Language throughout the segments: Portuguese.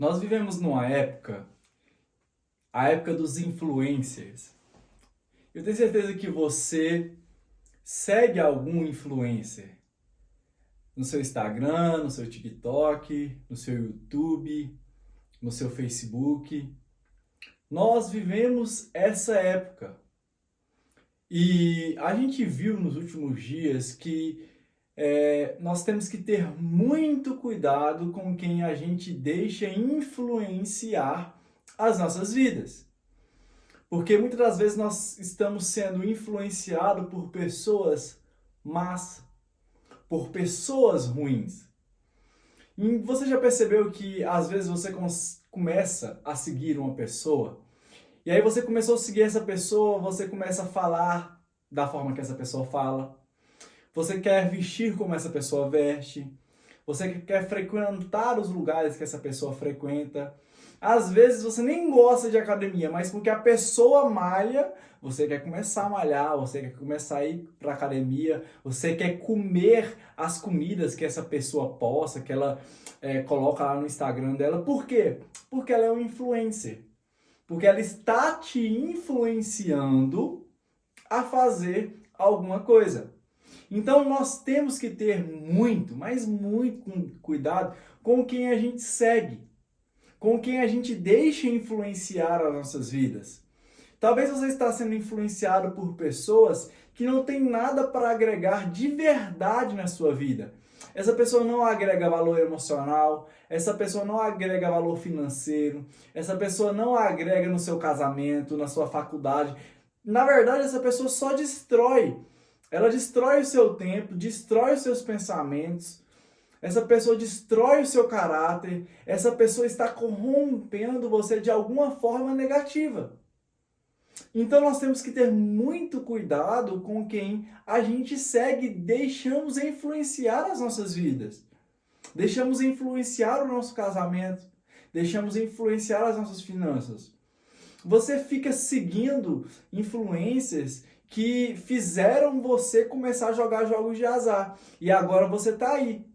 Nós vivemos numa época, a época dos influencers. Eu tenho certeza que você segue algum influencer no seu Instagram, no seu TikTok, no seu YouTube, no seu Facebook. Nós vivemos essa época. E a gente viu nos últimos dias que nós temos que ter muito cuidado com quem a gente deixa influenciar as nossas vidas. Porque muitas das vezes nós estamos sendo influenciados por pessoas más, por pessoas ruins. E você já percebeu que às vezes você começa a seguir uma pessoa, e aí você começou a seguir essa pessoa, você começa a falar da forma que essa pessoa fala, você quer vestir como essa pessoa veste, você quer frequentar os lugares que essa pessoa frequenta. Às vezes você nem gosta de academia, mas porque a pessoa malha, você quer começar a malhar, você quer começar a ir para academia, você quer comer as comidas que essa pessoa posta, que ela coloca lá no Instagram dela. Por quê? Porque ela é um influencer. Porque ela está te influenciando a fazer alguma coisa. Então nós temos que ter muito, mas muito cuidado com quem a gente segue, com quem a gente deixa influenciar as nossas vidas. Talvez você está sendo influenciado por pessoas que não têm nada para agregar de verdade na sua vida. Essa pessoa não agrega valor emocional, essa pessoa não agrega valor financeiro, essa pessoa não agrega no seu casamento, na sua faculdade. Na verdade, essa pessoa só destrói. Ela destrói o seu tempo, destrói os seus pensamentos. Essa pessoa destrói o seu caráter. Essa pessoa está corrompendo você de alguma forma negativa. Então nós temos que ter muito cuidado com quem a gente segue, deixamos influenciar as nossas vidas. Deixamos influenciar o nosso casamento. Deixamos influenciar as nossas finanças. Você fica seguindo influencers que fizeram você começar a jogar jogos de azar. E agora você está aí,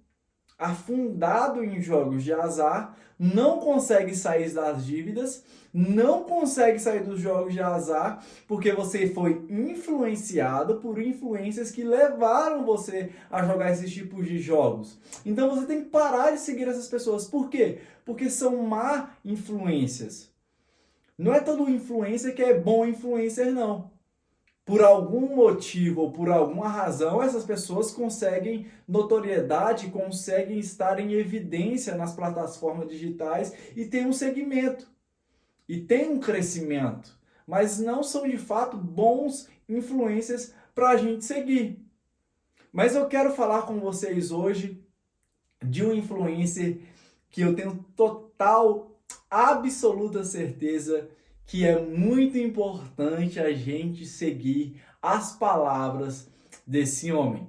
afundado em jogos de azar, não consegue sair das dívidas, não consegue sair dos jogos de azar, porque você foi influenciado por influências que levaram você a jogar esses tipos de jogos. Então você tem que parar de seguir essas pessoas. Por quê? Porque são má influências. Não é todo influencer que é bom influencer, não. Por algum motivo ou por alguma razão, essas pessoas conseguem notoriedade, conseguem estar em evidência nas plataformas digitais e tem um segmento, e tem um crescimento, mas não são de fato bons influencers para a gente seguir. Mas eu quero falar com vocês hoje de um influencer que eu tenho total, absoluta certeza que é muito importante a gente seguir as palavras desse homem,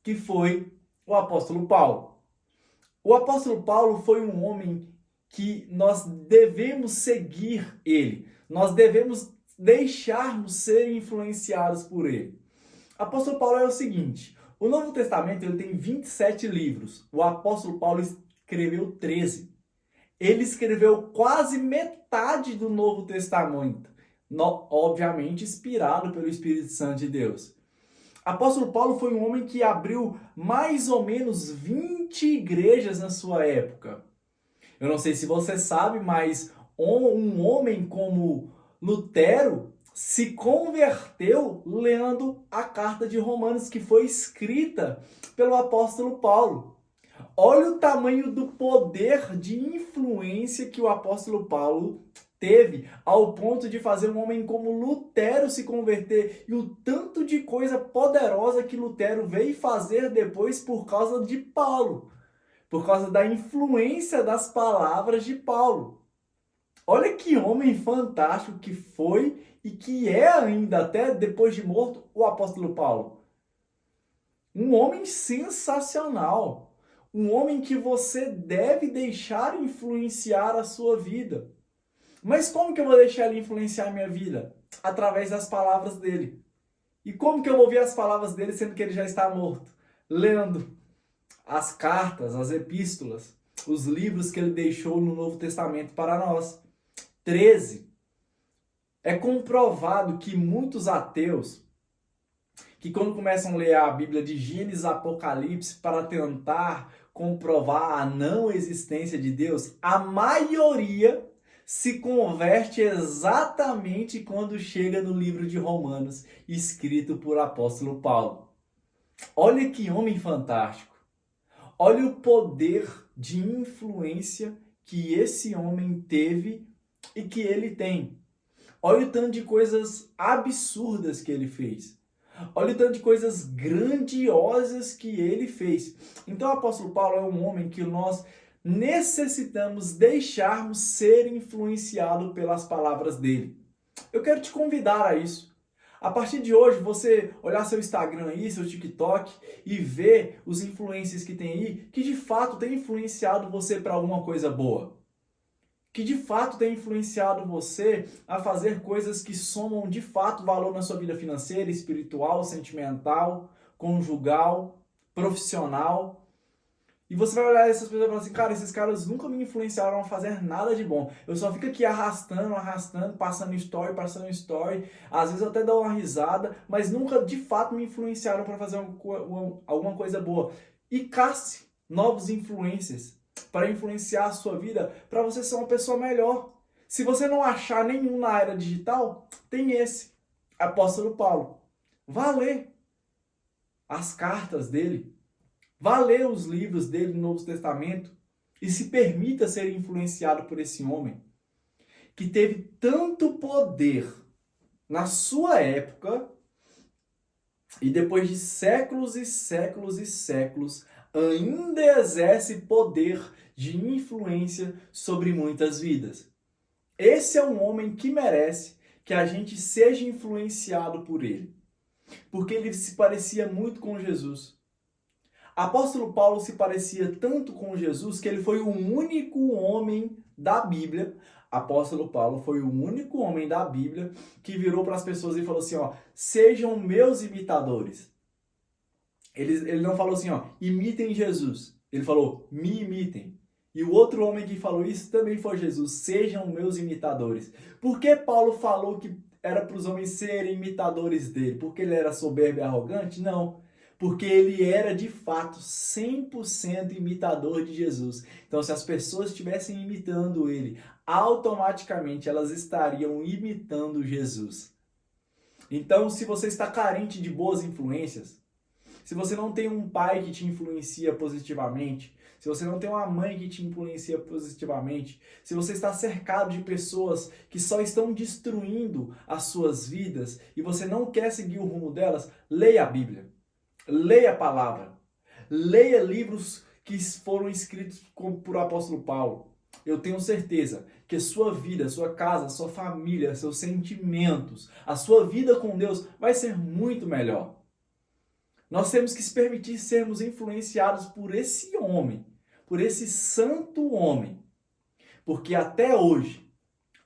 que foi o apóstolo Paulo. O apóstolo Paulo foi um homem que nós devemos seguir ele, nós devemos deixarmos ser influenciados por ele. O apóstolo Paulo é o seguinte: o Novo Testamento ele tem 27 livros, o apóstolo Paulo escreveu 13. Ele escreveu quase metade do Novo Testamento, obviamente inspirado pelo Espírito Santo de Deus. Apóstolo Paulo foi um homem que abriu mais ou menos 20 igrejas na sua época. Eu não sei se você sabe, mas um homem como Lutero se converteu lendo a carta de Romanos, que foi escrita pelo apóstolo Paulo. Olha o tamanho do poder de influência que o apóstolo Paulo teve, ao ponto de fazer um homem como Lutero se converter, e o tanto de coisa poderosa que Lutero veio fazer depois por causa de Paulo, por causa da influência das palavras de Paulo. Olha que homem fantástico que foi e que é ainda, até depois de morto, o apóstolo Paulo. Um homem sensacional. Um homem que você deve deixar influenciar a sua vida. Mas como que eu vou deixar ele influenciar a minha vida? Através das palavras dele. E como que eu vou ouvir as palavras dele sendo que ele já está morto? Lendo as cartas, as epístolas. os livros que ele deixou no Novo Testamento para nós. 13. É comprovado que muitos ateus, que quando começam a ler a Bíblia de Gênesis a Apocalipse para tentar comprovar a não existência de Deus, a maioria se converte exatamente quando chega no livro de Romanos, escrito por apóstolo Paulo. Olha que homem fantástico. Olha o poder de influência que esse homem teve e que ele tem. Olha o tanto de coisas absurdas que ele fez. Olha o tanto de coisas grandiosas que ele fez. Então o apóstolo Paulo é um homem que nós necessitamos deixarmos ser influenciado pelas palavras dele. Eu quero te convidar a isso. A partir de hoje, você olhar seu Instagram aí, seu TikTok e ver os influencers que tem aí, que de fato tem influenciado você para alguma coisa boa. Que de fato tem influenciado você a fazer coisas que somam de fato valor na sua vida financeira, espiritual, sentimental, conjugal, profissional. E você vai olhar essas pessoas e falar assim, cara, esses caras nunca me influenciaram a fazer nada de bom. Eu só fico aqui arrastando, passando story. Às vezes eu até dou uma risada, mas nunca de fato me influenciaram para fazer alguma coisa boa. E casse novos influencers para influenciar a sua vida, para você ser uma pessoa melhor. Se você não achar nenhum na era digital, tem esse, apóstolo Paulo. Vá ler as cartas dele. Vá ler os livros dele no Novo Testamento e se permita ser influenciado por esse homem que teve tanto poder na sua época e depois de séculos e séculos e séculos ainda exerce poder de influência sobre muitas vidas. Esse é um homem que merece que a gente seja influenciado por ele, porque ele se parecia muito com Jesus. Apóstolo Paulo se parecia tanto com Jesus que ele foi o único homem da Bíblia. Apóstolo Paulo foi o único homem da Bíblia que virou para as pessoas e falou assim, ó, sejam meus imitadores. Ele não falou assim, ó, imitem Jesus. Ele falou, me imitem. E o outro homem que falou isso também foi Jesus, sejam meus imitadores. Por que Paulo falou que era para os homens serem imitadores dele? Porque ele era soberbo e arrogante? Não. Porque ele era, de fato, 100% imitador de Jesus. Então, se as pessoas estivessem imitando ele, automaticamente elas estariam imitando Jesus. Então, se você está carente de boas influências, se você não tem um pai que te influencia positivamente, se você não tem uma mãe que te influencia positivamente, se você está cercado de pessoas que só estão destruindo as suas vidas e você não quer seguir o rumo delas, leia a Bíblia. Leia a palavra. Leia livros que foram escritos por apóstolo Paulo. Eu tenho certeza que a sua vida, a sua casa, a sua família, seus sentimentos, a sua vida com Deus vai ser muito melhor. Nós temos que se permitir sermos influenciados por esse homem, por esse santo homem. Porque até hoje,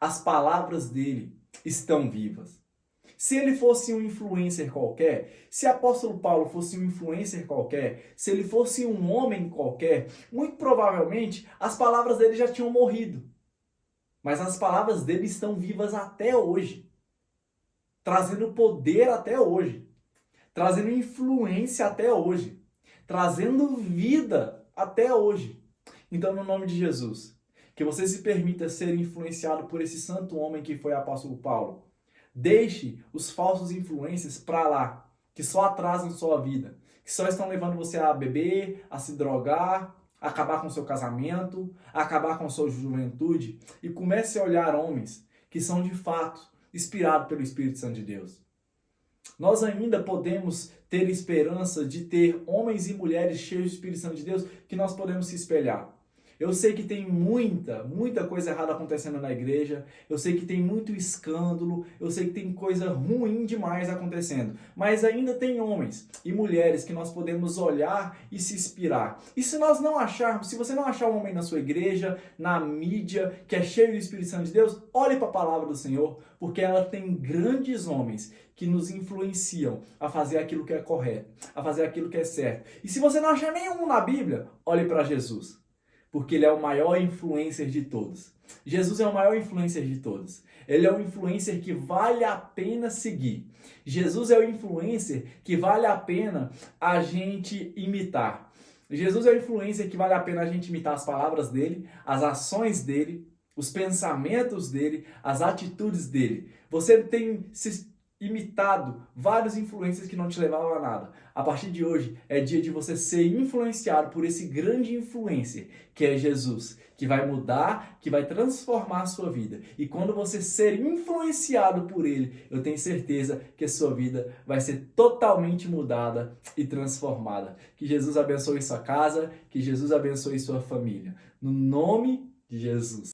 as palavras dele estão vivas. Se ele fosse um influencer qualquer, se apóstolo Paulo fosse um influencer qualquer, se ele fosse um homem qualquer, muito provavelmente as palavras dele já tinham morrido. Mas as palavras dele estão vivas até hoje, trazendo poder até hoje, trazendo influência até hoje, trazendo vida até hoje. Então, no nome de Jesus, que você se permita ser influenciado por esse santo homem que foi apóstolo Paulo. Deixe os falsos influencers para lá, que só atrasam sua vida, que só estão levando você a beber, a se drogar, a acabar com seu casamento, a acabar com sua juventude, e comece a olhar homens que são de fato inspirados pelo Espírito Santo de Deus. Nós ainda podemos ter esperança de ter homens e mulheres cheios do Espírito Santo de Deus que nós podemos se espelhar. Eu sei que tem muita coisa errada acontecendo na igreja, eu sei que tem muito escândalo, eu sei que tem coisa ruim demais acontecendo, mas ainda tem homens e mulheres que nós podemos olhar e se inspirar. E se nós não acharmos, se você não achar um homem na sua igreja, na mídia, que é cheio do Espírito Santo de Deus, olhe para a palavra do Senhor, porque ela tem grandes homens que nos influenciam a fazer aquilo que é correto, a fazer aquilo que é certo. E se você não achar nenhum na Bíblia, olhe para Jesus. porque ele é o maior influencer de todos. Jesus é o maior influencer de todos. Ele é um influencer que vale a pena seguir. Jesus é o influencer que vale a pena a gente imitar. Jesus é o influencer que vale a pena a gente imitar as palavras dele, as ações dele, os pensamentos dele, as atitudes dele. Você tem se imitado vários influencers que não te levavam a nada. A partir de hoje é dia de você ser influenciado por esse grande influencer que é Jesus, que vai mudar, que vai transformar a sua vida. E quando você ser influenciado por ele, eu tenho certeza que a sua vida vai ser totalmente mudada e transformada. Que Jesus abençoe sua casa, que Jesus abençoe sua família. No nome de Jesus.